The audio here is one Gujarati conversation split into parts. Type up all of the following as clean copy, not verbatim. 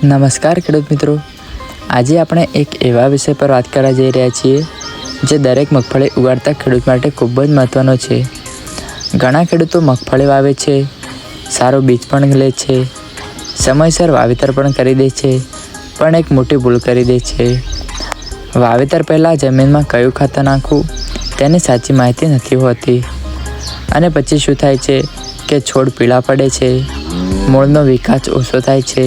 નમસ્કાર ખેડૂત મિત્રો, આજે આપણે એક એવા વિષય પર વાત કરવા જઈ રહ્યા છીએ જે દરેક મગફળી ઉગાડતા ખેડૂત માટે ખૂબ જ મહત્ત્વનો છે. ઘણા ખેડૂતો મગફળી વાવે છે, સારું બીજ પણ લે છે, સમયસર વાવેતર પણ કરી દે છે, પણ એક મોટી ભૂલ કરી દે છે. વાવેતર પહેલાં જમીનમાં કયું ખાતર નાખવું તેની સાચી માહિતી નથી હોતી અને પછી શું થાય છે કે છોડ પીળા પડે છે, મૂળનો વિકાસ ઓછો થાય છે,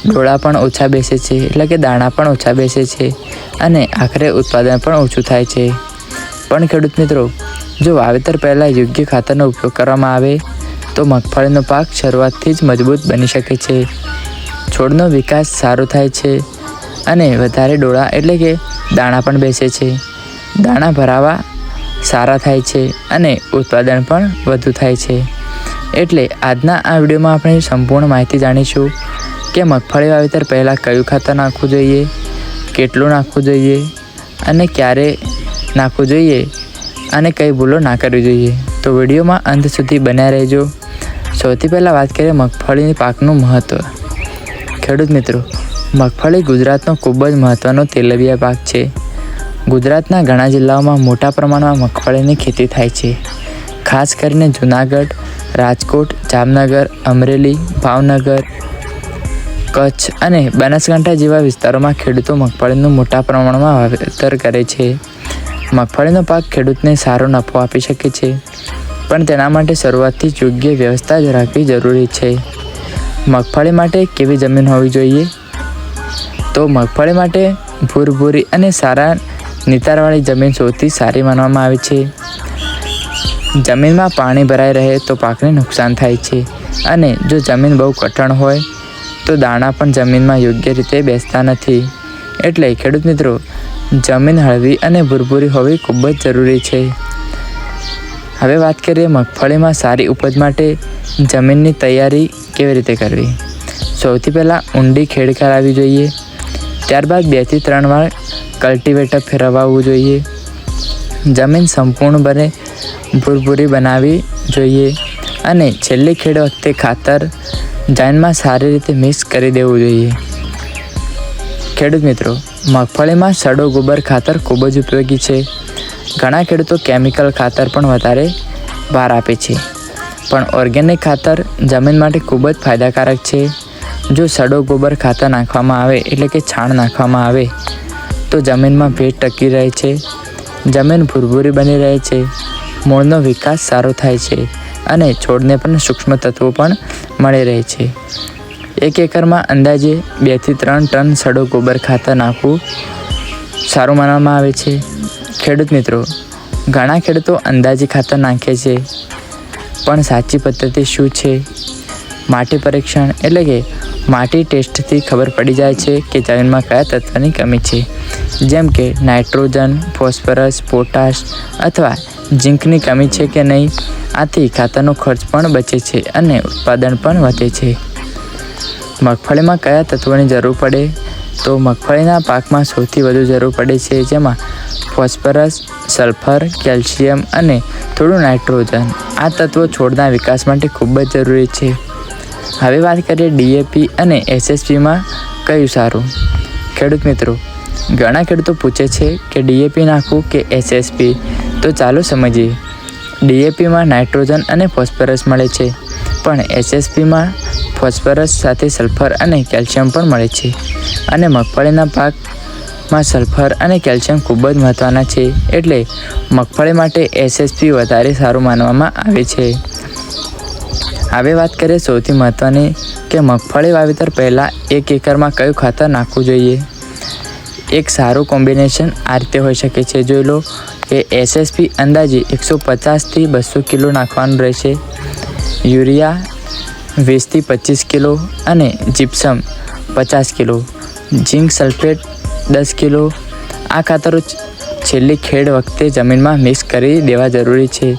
ડોળા પણ ઓછા બેસે છે, એટલે કે દાણા પણ ઓછા બેસે છે અને આખરે ઉત્પાદન પણ ઓછું થાય છે. પણ ખેડૂત મિત્રો, જો વાવેતર પહેલાં યોગ્ય ખાતરનો ઉપયોગ કરવામાં આવે તો મગફળીનો પાક શરૂઆતથી જ મજબૂત બની શકે છે. છોડનો વિકાસ સારો થાય છે અને વધારે ડોળા એટલે કે દાણા પણ બેસે છે, દાણા ભરાવા સારા થાય છે અને ઉત્પાદન પણ વધુ થાય છે. એટલે આજના આ વિડીયોમાં આપણે સંપૂર્ણ માહિતી જાણીશું કે મગફળી વાવેતર પહેલાં કયું ખાતર નાખવું જોઈએ, કેટલું નાખવું જોઈએ અને ક્યારે નાખવું જોઈએ અને કઈ ભૂલો ના કરવી જોઈએ. તો વિડીયોમાં અંત સુધી બન્યા રહેજો. સૌથી પહેલાં વાત કરીએ મગફળી પાકનું મહત્ત્વ. ખેડૂત મિત્રો, મગફળી ગુજરાતનો ખૂબ જ મહત્ત્વનો તેલબિયા પાક છે. ગુજરાતના ઘણા જિલ્લાઓમાં મોટા પ્રમાણમાં મગફળીની ખેતી થાય છે. ખાસ કરીને જૂનાગઢ, રાજકોટ, જામનગર, અમરેલી, ભાવનગર, કચ્છ અને બનાસકાંઠા જેવા વિસ્તારોમાં ખેડૂતો મગફળીનું મોટા પ્રમાણમાં વાવેતર કરે છે. મગફળીનો પાક ખેડૂતને સારો નફો આપી શકે છે, પણ તેના માટે શરૂઆતથી જ યોગ્ય વ્યવસ્થા જ રાખવી જરૂરી છે. મગફળી માટે કેવી જમીન હોવી જોઈએ? તો મગફળી માટે ભૂરભૂરી અને સારા નિતારવાળી જમીન સૌથી સારી માનવામાં આવે છે. જમીનમાં પાણી ભરાઈ રહે તો પાકને નુકસાન થાય છે અને જો જમીન બહુ કઠણ હોય તો દાણા પણ જમીનમાં યોગ્ય રીતે બેસતા નથી. એટલે ખેડૂત મિત્રો, જમીન હળવી અને ભૂરભૂરી હોવી ખૂબ જ જરૂરી છે. હવે વાત કરીએ મગફળીમાં સારી ઉપજ માટે જમીનની તૈયારી કેવી રીતે કરવી. સૌથી પહેલાં ઊંડી ખેડ કરાવવી જોઈએ, ત્યારબાદ 2 થી 3 વાર કલ્ટિવેટર ફેરવવું જોઈએ. જમીન સંપૂર્ણપણે ભૂરભૂરી બનાવવી જોઈએ અને છેલ્લી ખેડ વખતે ખાતર જમીનમાં સારી રીતે મિક્સ કરી દેવું જોઈએ. ખેડૂત મિત્રો, મગફળીમાં સડો ગોબર ખાતર ખૂબ જ ઉપયોગી છે. ઘણા ખેડૂતો કેમિકલ ખાતર પણ વધારે ભાર આપે છે, પણ ઓર્ગેનિક ખાતર જમીન માટે ખૂબ જ ફાયદાકારક છે. જો સડો ગોબર ખાતર નાખવામાં આવે એટલે કે છાણ નાખવામાં આવે તો જમીનમાં ભેજ ટકી રહે છે, જમીન ભૂરભૂરી બની રહે છે, મૂળનો વિકાસ સારો થાય છે અને છોડને પણ સૂક્ષ્મ તત્વો પણ મળી રહે છે. 1 એકરમાં અંદાજે 2 થી 3 ટન સડો ગોબર ખાતર નાખવું સારું માનવામાં આવે છે. ખેડૂત મિત્રો, ઘણા ખેડૂતો અંદાજે ખાતર નાખે છે, પણ સાચી પદ્ધતિ શું છે? માટી પરીક્ષણ એટલે કે માટી ટેસ્ટથી ખબર પડી જાય છે કે જમીનમાં કયા તત્વની કમી છે, જેમ કે નાઇટ્રોજન, ફોસ્ફરસ, પોટાશ અથવા ઝીંકની કમી છે કે નહીં. આથી ખાતરનો ખર્ચ પણ બચે છે અને ઉત્પાદન પણ વધે છે. મગફળીમાં કયા તત્વોની જરૂર પડે? તો મગફળીના પાકમાં સૌથી વધુ જરૂર પડે છે, જેમાં ફોસ્ફરસ, સલ્ફર, કેલ્શિયમ અને થોડું નાઇટ્રોજન. આ તત્વો છોડના વિકાસ માટે ખૂબ જ જરૂરી છે. હવે વાત કરીએ DAP અને SSPમાં કયું સારું. ખેડૂત મિત્રો, ઘણા ખેડૂતો પૂછે છે કે DAP નાખવું કે SSP. તો ચાલો સમજીએ. DAPમાં નાઇટ્રોજન અને ફોસ્ફરસ મળે છે, પણ SSPમાં ફોસ્ફરસ સાથે સલ્ફર અને કેલ્શિયમ પણ મળે છે અને મગફળીના પાકમાં સલ્ફર અને કેલ્શિયમ ખૂબ જ મહત્ત્વના છે. એટલે મગફળી માટે SSP વધારે સારું માનવામાં આવે છે. હવે વાત કરીએ સૌથી મહત્ત્વની કે મગફળી વાવેતર પહેલાં 1 એકરમાં કયું ખાતર નાખવું જોઈએ. એક સારું કોમ્બિનેશન આ રીતે હોઈ શકે છે. જોઈ લો કે SSP અંદાજે 150 થી 200 કિલો નાખવાનું રહેશે, યુરિયા 20 થી 25 કિલો અને જીપ્સમ 50 કિલો, ઝીંક સલ્ફેટ 10 કિલો. આ ખાતરો છેલ્લી ખેડ વખતે જમીનમાં મિક્સ કરી દેવા જરૂરી છે.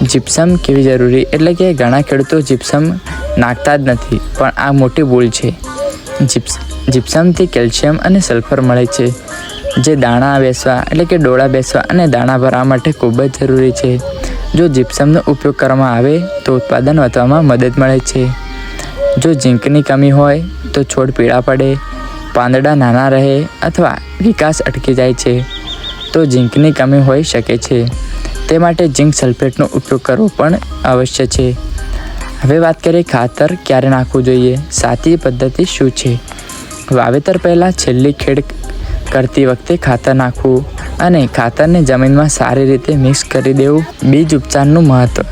જીપ્સમ કેવી જરૂરી એટલે કે ઘણા ખેડૂતો જીપ્સમ નાખતા જ નથી, પણ આ મોટી ભૂલ છે. જીપ્સમથી કેલ્શિયમ અને સલ્ફર મળે છે, જે દાણા બેસવા એટલે કે ડોળા બેસવા અને દાણા ભરવા માટે ખૂબ જ જરૂરી છે. જો જીપ્સમનો ઉપયોગ કરવામાં આવે તો ઉત્પાદન વધવામાં મદદ મળે છે. જો ઝીંકની કમી હોય તો છોડ પીળા પડે, પાંદડા નાના રહે અથવા વિકાસ અટકી જાય છે. તો ઝીંકની કમી હોઈ શકે છે. તે માટે ઝીંક સલ્ફેટનો ઉપયોગ કરવો પણ અવશ્ય છે. હવે વાત કરીએ ખાતર ક્યારે નાખવું જોઈએ. સાચી પદ્ધતિ શું છે? વાવેતર પહેલાં છેલ્લી ખેડ કરતી વખતે ખાતર નાખવું અને ખાતરને જમીનમાં સારી રીતે મિક્સ કરી દેવું. બીજ ઉપચારનું મહત્ત્વ.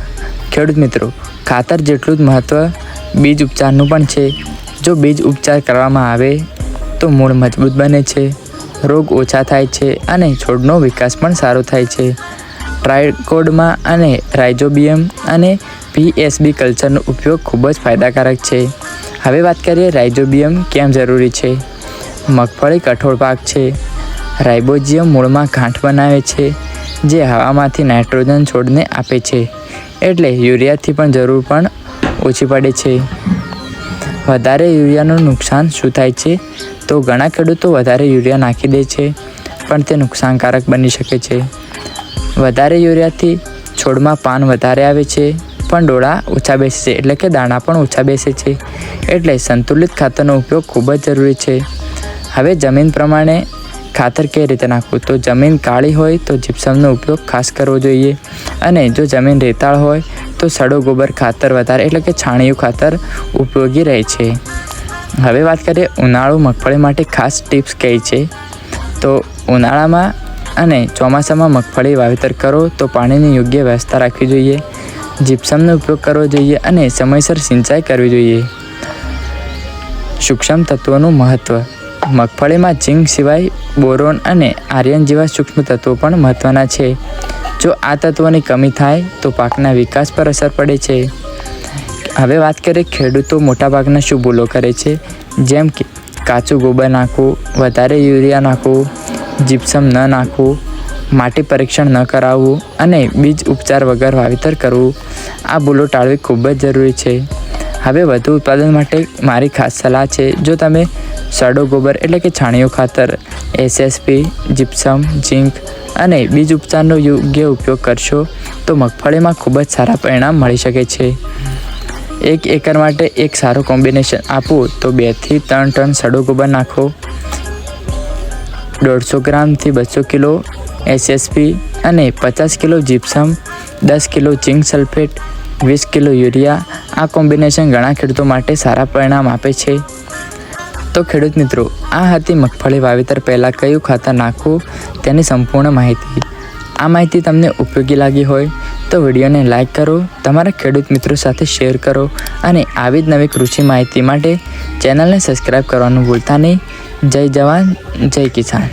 ખેડૂત મિત્રો, ખાતર જેટલું જ મહત્ત્વ બીજ ઉપચારનું પણ છે. જો બીજ ઉપચાર કરવામાં આવે તો મૂળ મજબૂત બને છે, રોગ ઓછા થાય છે અને છોડનો વિકાસ પણ સારો થાય છે. ટ્રાયકોડર્મા અને રાઇઝોબિયમ અને PSB કલ્ચરનો ઉપયોગ ખૂબ જ ફાયદાકારક છે. હવે વાત કરીએ રાઇઝોબિયમ કેમ જરૂરી છે. મગફળી કઠોળ પાક છે. રાઇઝોબિયમ મૂળમાં ગાંઠ બનાવે છે જે હવામાંથી નાઇટ્રોજન છોડને આપે છે, એટલે યુરિયાથી પણ જરૂર પણ ઓછી પડે છે. વધારે યુરિયાનું નુકસાન શું થાય છે? તો ઘણા ખેડૂતો વધારે યુરિયા નાખી દે છે, પણ તે નુકસાનકારક બની શકે છે. વધારે યુરિયાથી છોડમાં પાન વધારે આવે છે, પણ ડોળા ઓછા બેસે છે, એટલે કે દાણા પણ ઓછા બેસે છે. એટલે સંતુલિત ખાતરનો ઉપયોગ ખૂબ જ જરૂરી છે. હવે જમીન પ્રમાણે ખાતર કઈ રીતે નાખવું. તો જમીન કાળી હોય તો જીપ્સમનો ઉપયોગ ખાસ કરવો જોઈએ, અને જો જમીન રેતાળ હોય તો સડો ગોબર ખાતર વધારે એટલે કે છાણિયું ખાતર ઉપયોગી રહે છે. હવે વાત કરીએ ઉનાળુ મગફળી માટે ખાસ ટિપ્સ કઈ છે. તો ઉનાળામાં અને ચોમાસામાં મગફળી વાવેતર કરો તો પાણીની યોગ્ય વ્યવસ્થા રાખવી જોઈએ, જીપ્સમનો ઉપયોગ કરવો જોઈએ અને સમયસર સિંચાઈ કરવી જોઈએ. સૂક્ષ્મ તત્વોનું મહત્ત્વ. મગફળીમાં ઝીંક સિવાય બોરોન અને આયર્ન જેવા સૂક્ષ્મ તત્વો પણ મહત્ત્વના છે. જો આ તત્વોની કમી થાય તો પાકના વિકાસ પર અસર પડે છે. હવે વાત કરીએ ખેડૂતો મોટાભાગના શું ભૂલો કરે છે. જેમ કે કાચું ગોબર નાખવું, વધારે યુરિયા નાખવું, જીપ્સમ ન નાખવું, માટી પરીક્ષણ ન કરાવવું અને બીજ ઉપચાર વગર વાવેતર કરવું. આ ભૂલો ટાળવી ખૂબ જ જરૂરી છે. હવે વધુ ઉત્પાદન માટે મારી ખાસ સલાહ છે. જો તમે સડો ગોબર એટલે કે છાણિયું ખાતર, SSP, જીપ્સમ, ઝીંક અને બીજ ઉપચારનો યોગ્ય ઉપયોગ કરશો તો મગફળીમાં ખૂબ જ સારા પરિણામ મળી શકે છે. 1 એકર માટે એક સારું કોમ્બિનેશન આપવું તો 2 થી 3 ટન સડો ગોબર નાખો, 150 ગ્રામથી 200 કિલો SSP અને 50 કિલો જીપ્સમ, 10 કિલો ઝીંક સલ્ફેટ, 20 કિલો યુરિયા. આ કોમ્બિનેશન ઘણા ખેડૂતો માટે સારા પરિણામ આપે છે. તો ખેડૂત મિત્રો, આ હતી મગફળી વાવેતર પહેલાં કયું ખાતર નાખવું તેની સંપૂર્ણ માહિતી. આ માહિતી તમને ઉપયોગી લાગી હોય તો વિડીયોને લાઇક કરો, તમારા ખેડૂત મિત્રો સાથે શેર કરો અને આવી જ નવી કૃષિ માહિતી માટે ચેનલને સબસ્ક્રાઈબ કરવાનું ભૂલતા નહીં. જય જવાન, જય કિસાન.